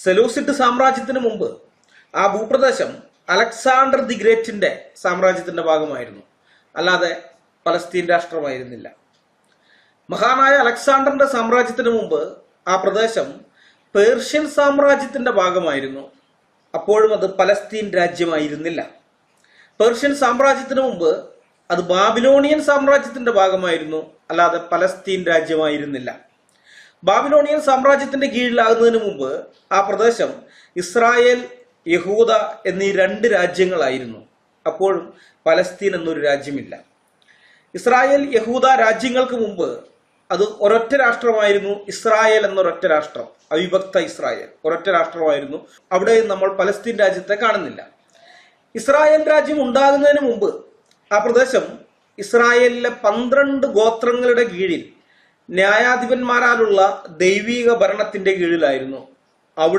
Seleucid സാമ്രാജ്യത്തിന് മുമ്പ് ആ ഭൂപ്രദേശം അലക്സാണ്ടർ ദി ഗ്രേറ്റിന്റെ സാമ്രാജ്യത്തിന്റെ ഭാഗമായിരുന്നു, അല്ലാതെ പലസ്തീൻ രാഷ്ട്രമായിരുന്നില്ല. മഹാനായ അലക്സാണ്ടറിന്റെ സാമ്രാജ്യത്തിന് മുമ്പ് ആ പ്രദേശം പേർഷ്യൻ സാമ്രാജ്യത്തിന്റെ ഭാഗമായിരുന്നു, അപ്പോഴും അത് പലസ്തീൻ രാജ്യമായിരുന്നില്ല. പേർഷ്യൻ സാമ്രാജ്യത്തിന് മുമ്പ് അത് ബാബിലോണിയൻ സാമ്രാജ്യത്തിന്റെ ഭാഗമായിരുന്നു, അല്ലാതെ പലസ്തീൻ രാജ്യമായിരുന്നില്ല. ബാബിലോണിയൻ സാമ്രാജ്യത്തിന്റെ കീഴിലാകുന്നതിന് മുമ്പ് ആ പ്രദേശം ഇസ്രായേൽ, യഹൂദ എന്നീ രണ്ട് രാജ്യങ്ങളായിരുന്നു, അപ്പോഴും പലസ്തീൻ എന്നൊരു രാജ്യമില്ല. ഇസ്രായേൽ, യഹൂദ രാജ്യങ്ങൾക്ക് മുമ്പ് അത് ഒരൊറ്റ രാഷ്ട്രമായിരുന്നു, ഇസ്രായേൽ എന്നൊരൊറ്റ രാഷ്ട്രം, അവിഭക്ത ഇസ്രായേൽ ഒരൊറ്റ രാഷ്ട്രമായിരുന്നു. അവിടെ നമ്മൾ പലസ്തീൻ രാജ്യത്തെ കാണുന്നില്ല. ഇസ്രായേൽ രാജ്യം ഉണ്ടാകുന്നതിന് മുമ്പ് ആ പ്രദേശം ഇസ്രായേലിലെ 12 ഗോത്രങ്ങളുടെ കീഴിൽ ന്യായാധിപന്മാരാലുള്ള ദൈവീക ഭരണത്തിന്റെ കീഴിലായിരുന്നു. അവിടെ